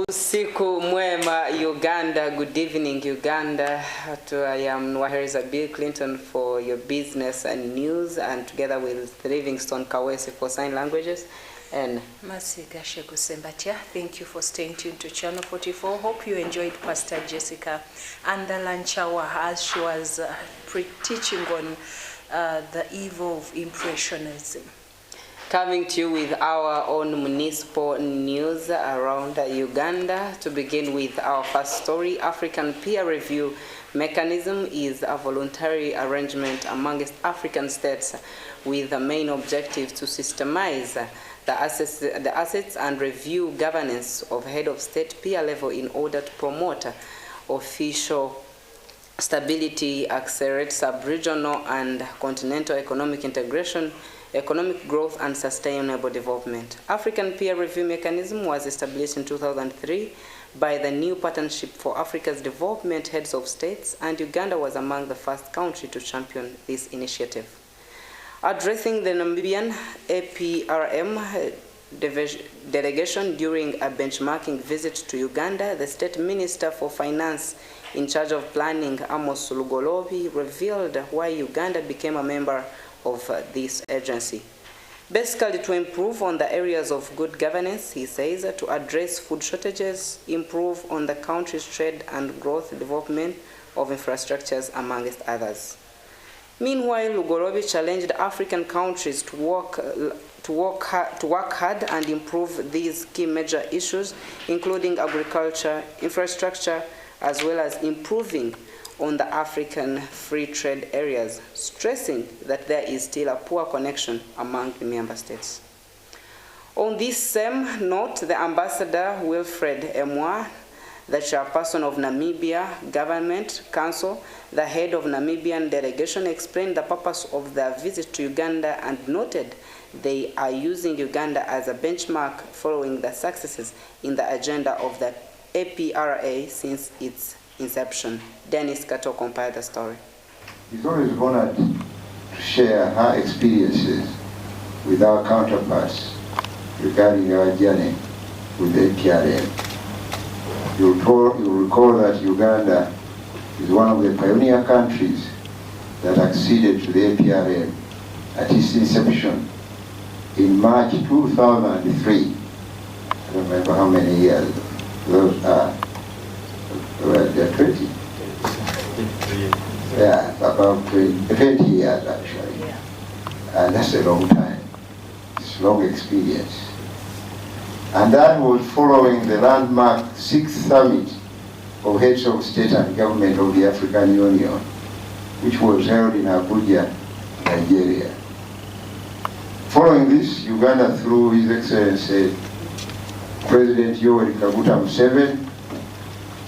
Usiku mwema Uganda, good evening Uganda. I am Nwaheriza Bill Clinton for your business and news, and together with Livingstone Kawesi for sign languages. And Masiga Shegusembatia, thank you for staying tuned to Channel 44. Hope you enjoyed Pastor Jessica and the lunch hour as she was teaching on the evil of impressionism. Coming to you with our own municipal news around Uganda. To begin with our first story, African peer review mechanism is a voluntary arrangement amongst African states with the main objective to systemize the assets and review governance of head of state peer level in order to promote official stability, accelerate sub-regional and continental economic integration, economic growth and sustainable development. African peer review mechanism was established in 2003 by the New Partnership for Africa's Development Heads of States, and Uganda was among the first country to champion this initiative. Addressing the Namibian APRM delegation during a benchmarking visit to Uganda, the State Minister for Finance in charge of planning, Amos Lugolobi, revealed why Uganda became a member of this agency. Basically, to improve on the areas of good governance, he says, to address food shortages, improve on the country's trade and growth development of infrastructures, amongst others. Meanwhile, Lugolobi challenged African countries to work hard and improve these key major issues, including agriculture, infrastructure, as well as improving on the African free trade areas, stressing that there is still a poor connection among the member states. On this same note, the Ambassador Wilfred Emwa, the chairperson of Namibia Government Council, the head of Namibian delegation, explained the purpose of their visit to Uganda and noted they are using Uganda as a benchmark following the successes in the agenda of the APRA since its inception. Dennis Kato compiled the story. He's always honored to share her experiences with our counterparts regarding our journey with the APRA. You'll recall that Uganda is one of the pioneer countries that acceded to the APRA at its inception in March 2003. I don't remember how many years those are. Well, they're 20. Yeah, about 20 years actually. Yeah. And that's a long time. It's a long experience. And that was following the landmark 6th summit of heads of state and government of the African Union, which was held in Abuja, Nigeria. Following this, Uganda, through His Excellency President Yoweri Kaguta Museveni,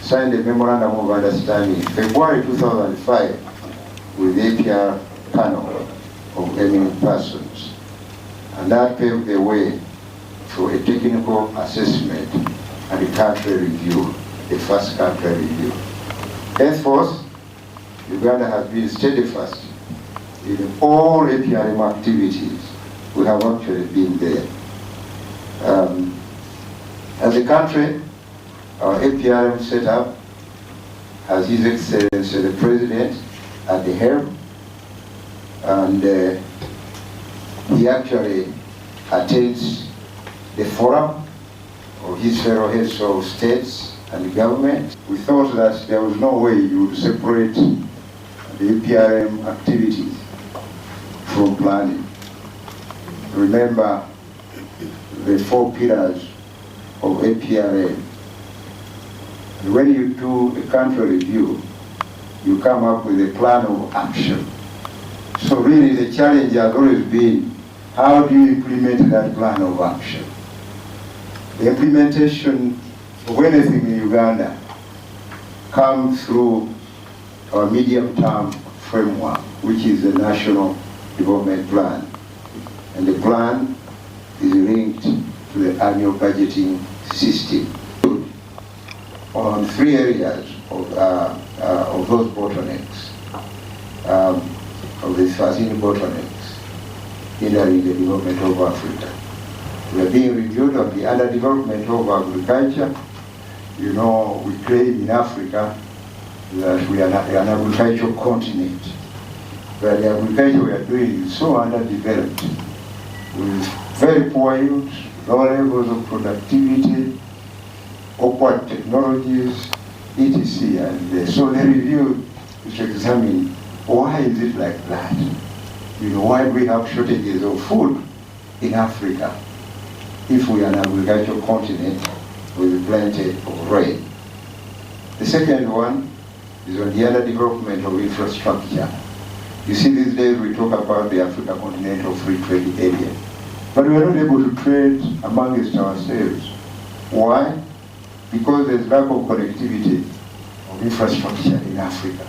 signed a memorandum of understanding in February 2005 with the APR panel of eminent persons. And that paved the way for a technical assessment and a country review, the first country review. Henceforth, Uganda has been steadfast in all APRM activities. We have actually been there. As a country, our APRM setup has His Excellency the President at the helm, and he actually attends the forum of his fellow heads of states and government. We thought that there was no way you would separate the APRM activities from planning. Remember the 4 pillars of APRA. And when you do a country review, you come up with a plan of action. So really the challenge has always been, how do you implement that plan of action? The implementation of anything in Uganda comes through our medium-term framework, which is the National Development Plan. And the plan is linked to the annual budgeting system on 3 areas of those bottlenecks, of the 13 bottlenecks hindering the development of Africa. We are being reviewed on the underdevelopment of agriculture, You know, we claim in Africa that we are an agricultural continent, but the agriculture we are doing is so underdeveloped, with very poor yields, low levels of productivity, awkward technologies, etc. And so the review is to examine why is it like that? You know, why do we have shortages of food in Africa if we are an agricultural continent with plenty of rain? The second one is on the underdevelopment of infrastructure. You see, these days we talk about the Africa Continental Free Trade Area, but we are not able to trade amongst ourselves. Why? Because there's lack of connectivity of infrastructure in Africa.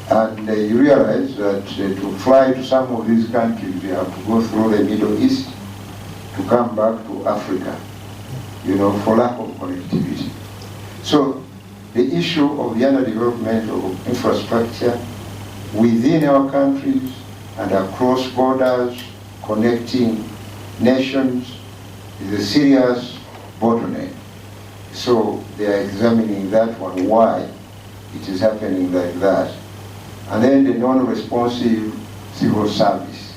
And you realize that to fly to some of these countries, you have to go through the Middle East to come back to Africa, you know, for lack of connectivity. So the issue of the underdevelopment of infrastructure within our countries and across borders, connecting nations, is a serious bottleneck. So they are examining that one, why it is happening like that. And then the non-responsive civil service.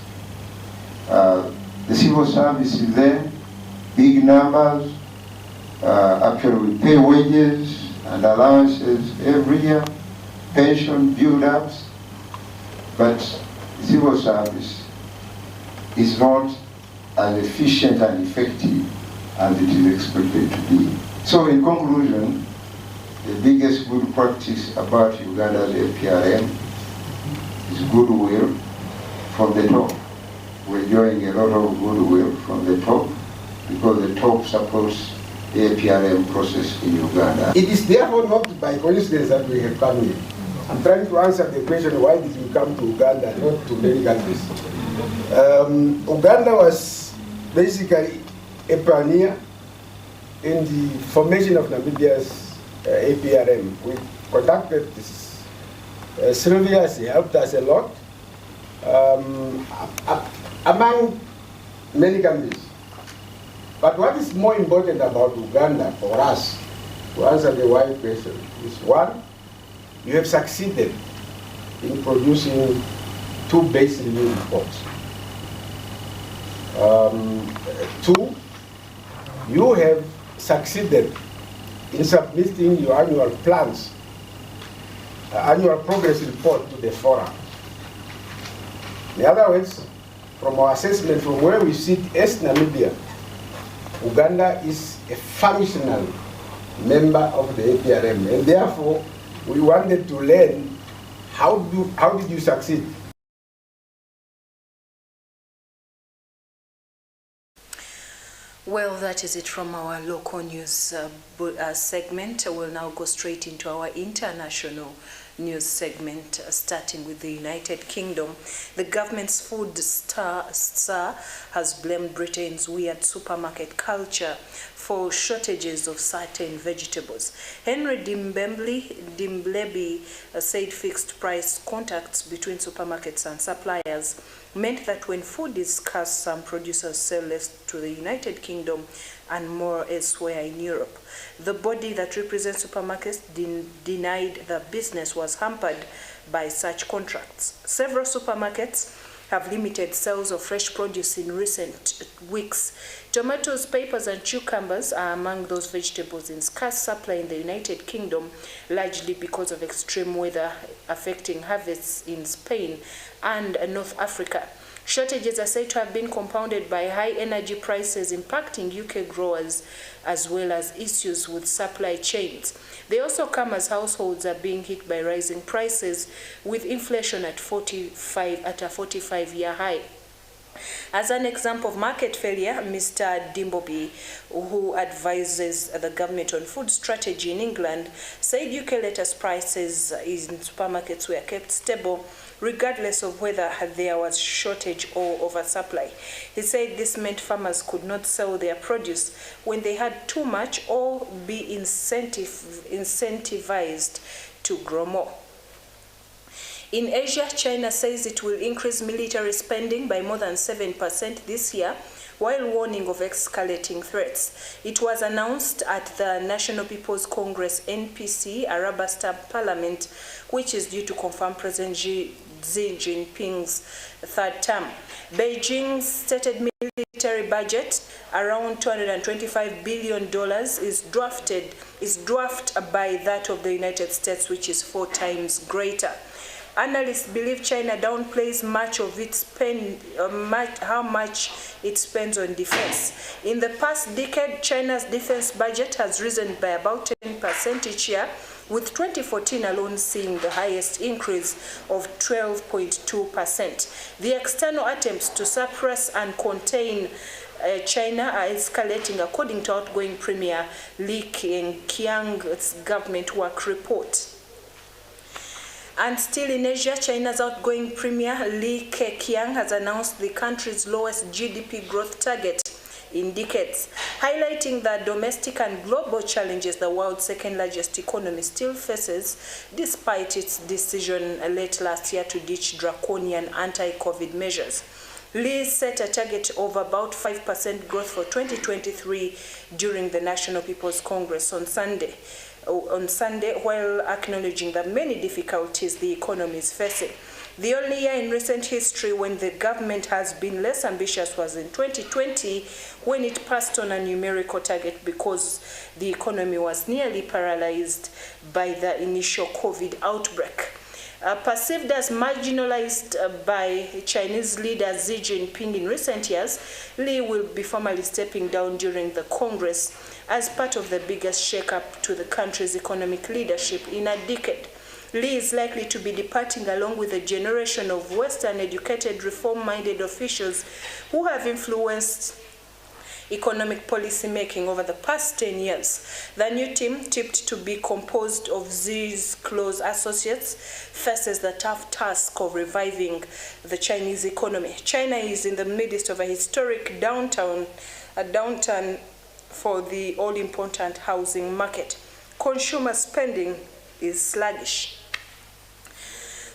The civil service is there, big numbers. Actually, we pay wages and allowances every year, pension build-ups, but civil service is not as efficient and effective as it is expected to be. So in conclusion, the biggest good practice about Uganda's APRM is goodwill from the top. We're enjoying a lot of goodwill from the top because the top supports the APRM process in Uganda. It is therefore not by coincidence that we have come here. I'm trying to answer the question, why did we come to Uganda, not to many countries? Uganda was basically a pioneer in the formation of Namibia's APRM. We conducted this. Sylvia has helped us a lot among many countries. But what is more important about Uganda for us, to answer the why question, is one, you have succeeded in producing 2 base review reports. 2, you have succeeded in submitting your annual plans, annual progress report to the forum. In other words, from our assessment, from where we sit as Namibia, Uganda is a functional member of the APRM, and therefore we wanted to learn how did you succeed? Well, that is it from our local news segment. We'll now go straight into our international news segment, starting with the United Kingdom. The government's food star has blamed Britain's weird supermarket culture for shortages of certain vegetables. Henry Dimbleby said fixed price contacts between supermarkets and suppliers meant that when food is scarce, some producers sell less to the United Kingdom and more elsewhere in Europe. The body that represents supermarkets denied the business was hampered by such contracts. Several supermarkets have limited sales of fresh produce in recent weeks. Tomatoes, peppers, and cucumbers are among those vegetables in scarce supply in the United Kingdom, largely because of extreme weather affecting harvests in Spain and North Africa. Shortages are said to have been compounded by high energy prices impacting UK growers, as well as issues with supply chains. They also come as households are being hit by rising prices, with inflation at a 45-year high. As an example of market failure, Mr. Dimbleby, who advises the government on food strategy in England, said UK lettuce prices in supermarkets were kept stable regardless of whether there was shortage or oversupply. He said this meant farmers could not sell their produce when they had too much or be incentivized to grow more. In Asia, China says it will increase military spending by more than 7% this year, while warning of escalating threats. It was announced at the National People's Congress (NPC) Araba Stab Parliament, which is due to confirm President Xi Jinping's third term. Beijing's stated military budget, around $225 billion, is dwarfed by that of the United States, which is 4 times greater. Analysts believe China downplays how much it spends on defense. In the past decade, China's defense budget has risen by about 10% each year, with 2014 alone seeing the highest increase of 12.2%. The external attempts to suppress and contain China are escalating, according to outgoing Premier Li Keqiang's government work report. And still in Asia, China's outgoing Premier Li Keqiang has announced the country's lowest GDP growth target in decades, highlighting the domestic and global challenges the world's second-largest economy still faces, despite its decision late last year to ditch draconian anti-COVID measures. Li set a target of about 5% growth for 2023 during the National People's Congress on Sunday, while acknowledging the many difficulties the economy is facing. The only year in recent history when the government has been less ambitious was in 2020, when it passed on a numerical target because the economy was nearly paralyzed by the initial COVID outbreak. Perceived as marginalized by Chinese leader Xi Jinping in recent years, Li will be formally stepping down during the Congress as part of the biggest shakeup to the country's economic leadership in a decade. Li is likely to be departing along with a generation of Western-educated, reform-minded officials who have influenced economic policy making over the past 10 years. The new team, tipped to be composed of Xi's close associates, faces the tough task of reviving the Chinese economy. China is in the midst of a historic downturn for the all-important housing market. Consumer spending is sluggish.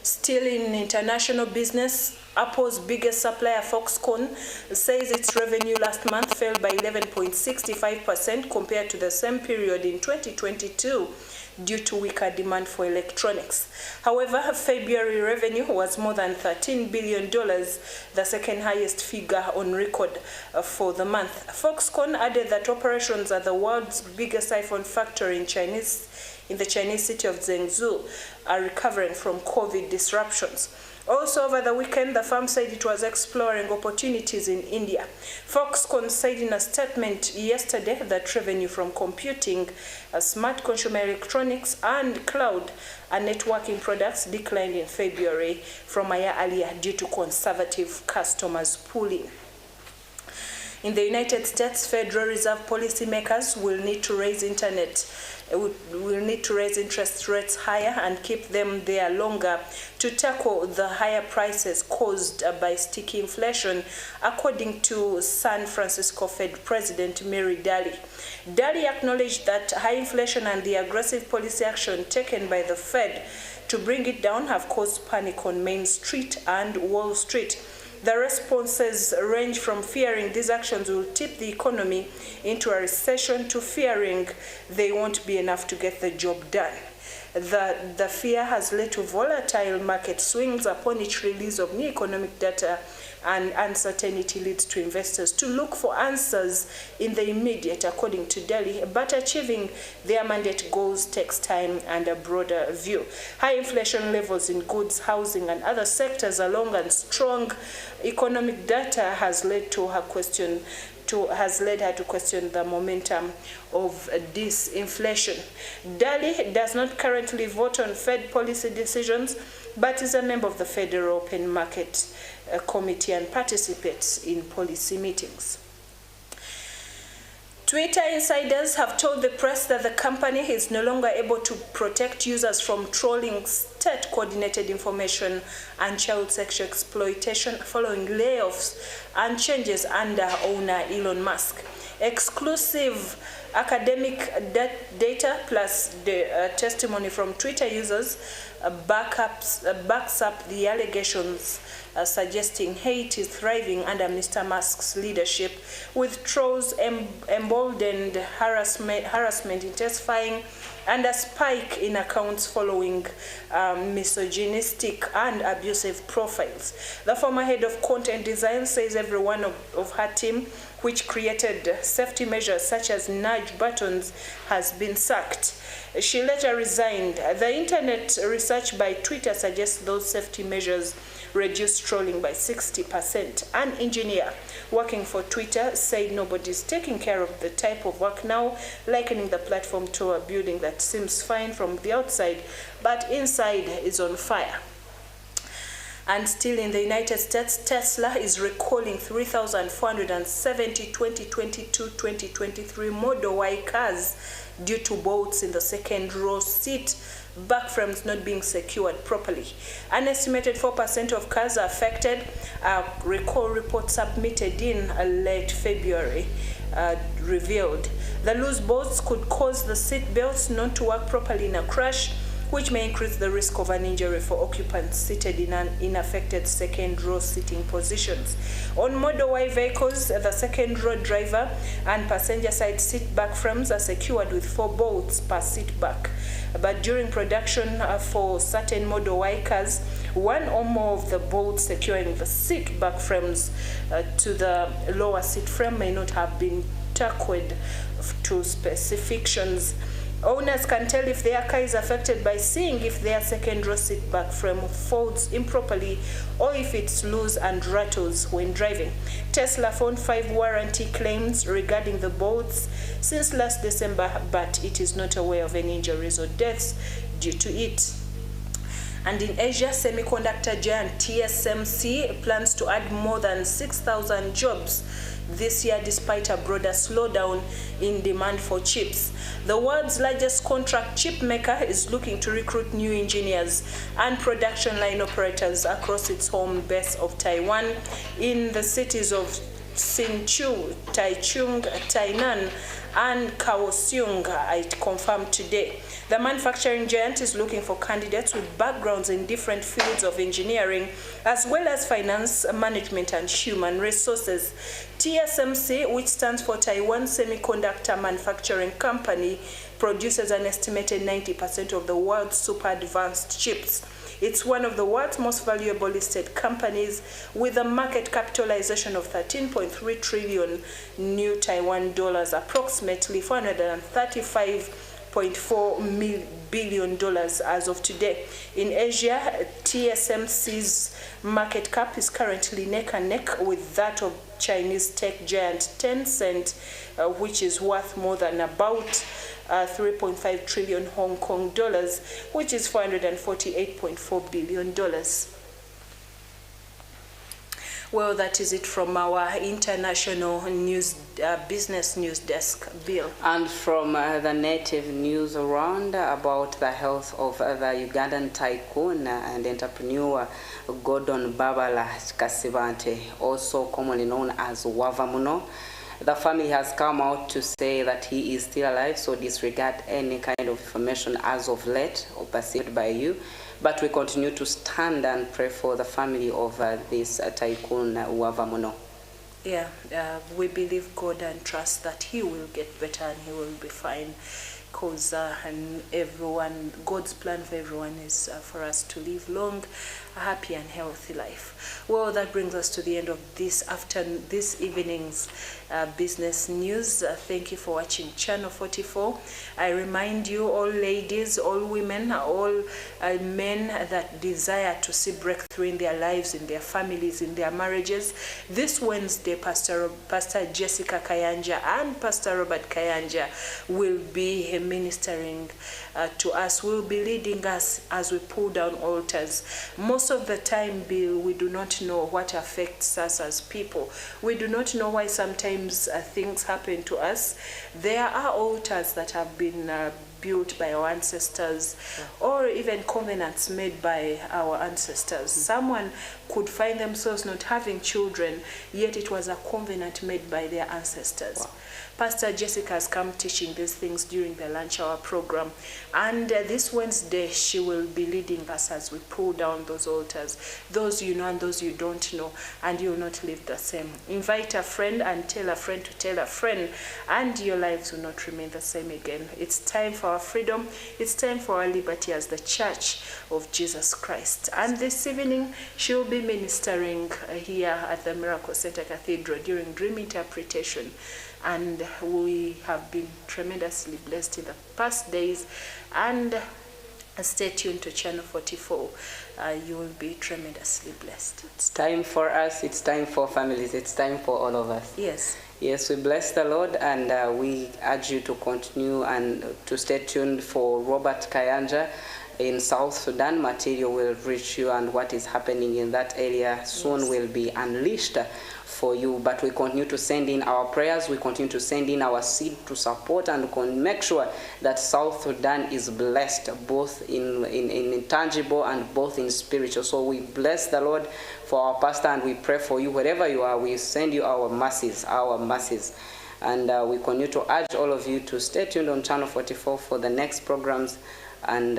Still in international business, Apple's biggest supplier, Foxconn, says its revenue last month fell by 11.65% compared to the same period in 2022 due to weaker demand for electronics. However, February revenue was more than $13 billion, the second highest figure on record for the month. Foxconn added that operations at the world's biggest iPhone factory in the Chinese city of Zhengzhou are recovering from COVID disruptions. Also over the weekend, the firm said it was exploring opportunities in India. Foxconn said in a statement yesterday that revenue from computing, smart consumer electronics, and cloud and networking products declined in February from a year earlier due to conservative customers pulling. In the United States, Federal Reserve policymakers will need to raise interest rates higher and keep them there longer to tackle the higher prices caused by sticky inflation, according to San Francisco Fed President Mary Daly. Daly acknowledged that high inflation and the aggressive policy action taken by the Fed to bring it down have caused panic on Main Street and Wall Street. The responses range from fearing these actions will tip the economy into a recession to fearing they won't be enough to get the job done. The fear has led to volatile market swings upon each release of new economic data, and uncertainty leads to investors to look for answers in the immediate, according to Daly, but achieving their mandate goals takes time and a broader view. High inflation levels in goods, housing, and other sectors, along and strong economic data has led her to question the momentum of disinflation. Daly does not currently vote on Fed policy decisions, but is a member of the Federal Open Market Committee and participates in policy meetings. Twitter insiders have told the press that the company is no longer able to protect users from trolling, state-coordinated information, and child sexual exploitation following layoffs and changes under owner Elon Musk. Exclusive academic data plus the testimony from Twitter users backs up the allegations suggesting Haiti is thriving under Mr. Musk's leadership, with trolls emboldened harassment intensifying and a spike in accounts following misogynistic and abusive profiles. The former head of content design says every one of her team, which created safety measures such as nudge buttons, has been sacked. She later resigned. The internet research by Twitter suggests those safety measures reduced trolling by 60%. An engineer working for Twitter said nobody's taking care of the type of work now, likening the platform to a building that seems fine from the outside, but inside is on fire. And still in the United States, Tesla is recalling 3,470 2022-2023 Model Y cars due to bolts in the second row seat back frames not being secured properly. An estimated 4% of cars are affected. A recall report submitted in late February revealed the loose bolts could cause the seat belts not to work properly in a crash, which may increase the risk of an injury for occupants seated in unaffected second row seating positions. On Model Y vehicles, the second row driver and passenger side seat back frames are secured with 4 bolts per seat back. But during production for certain Model Y cars, one or more of the bolts securing the seat back frames to the lower seat frame may not have been tacked to specifications. Owners can tell if their car is affected by seeing if their second row seat back frame folds improperly or if it's loose and rattles when driving. Tesla found 5 warranty claims regarding the bolts since last December, but it is not aware of any injuries or deaths due to it. And in Asia, semiconductor giant TSMC plans to add more than 6,000 jobs this year despite a broader slowdown in demand for chips. The world's largest contract chip maker is looking to recruit new engineers and production line operators across its home base of Taiwan in the cities of Hsinchu, Taichung, Tainan, and Kaohsiung, it confirmed today. The manufacturing giant is looking for candidates with backgrounds in different fields of engineering, as well as finance, management, and human resources. TSMC, which stands for Taiwan Semiconductor Manufacturing Company, produces an estimated 90% of the world's super advanced chips. It's one of the world's most valuable listed companies with a market capitalization of 13.3 trillion new Taiwan dollars, approximately $435.4 billion as of today. In Asia, TSMC's market cap is currently neck and neck with that of Chinese tech giant Tencent, which is worth more than about 3.5 trillion Hong Kong dollars, which is $448.4 billion. Well, that is it from our international news, business news desk, Bill. And from the native news around about the health of the Ugandan tycoon and entrepreneur Gordon Babala Kasibante, also commonly known as Wavamuno. The family has come out to say that he is still alive, so disregard any kind of information as of late or perceived by you. But we continue to stand and pray for the family of this tycoon, Wavamuno. Yeah, we believe God and trust that he will get better and he will be fine. Because and everyone, God's plan for everyone is for us to live long, a happy and healthy life. Well, that brings us to the end of this evening's business news. Thank you for watching Channel 44. I remind you, all ladies, all women, all men that desire to see breakthrough in their lives, in their families, in their marriages, this Wednesday, Pastor Jessica Kayanja and Pastor Robert Kayanja will be ministering to us, will be leading us as we pull down altars. Most of the time, Bill, we do not know what affects us as people. We do not know why sometimes things happen to us. There are altars that have been built by our ancestors, or even covenants made by our ancestors. Someone could find themselves not having children, yet it was a covenant made by their ancestors. Wow. Pastor Jessica has come teaching these things during the lunch hour program. And this Wednesday, she will be leading us as we pull down those altars, those you know and those you don't know, and you will not live the same. Invite a friend and tell a friend to tell a friend, and your lives will not remain the same again. It's time for our freedom. It's time for our liberty as the Church of Jesus Christ. And this evening, she will be ministering here at the Miracle Center Cathedral during dream interpretation. And we have been tremendously blessed in the past days. And stay tuned to Channel 44. You will be tremendously blessed. It's time for us, it's time for families, it's time for all of us. Yes. Yes, we bless the Lord, and we urge you to continue and to stay tuned for Robert Kayanja in South Sudan. Material will reach you, and what is happening in that area soon will be unleashed for you. But we continue to send in our prayers, we continue to send in our seed to support and make sure that South Sudan is blessed, both in tangible and both in spiritual. So we bless the Lord for our pastor, and we pray for you wherever you are. We send you our mercies, and we continue to urge all of you to stay tuned on Channel 44 for the next programs. And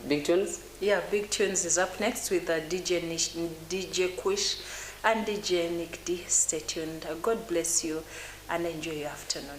Big Tunes? Yeah, Big Tunes is up next with DJ Quish and DJ Nick D. Stay tuned. God bless you and enjoy your afternoon.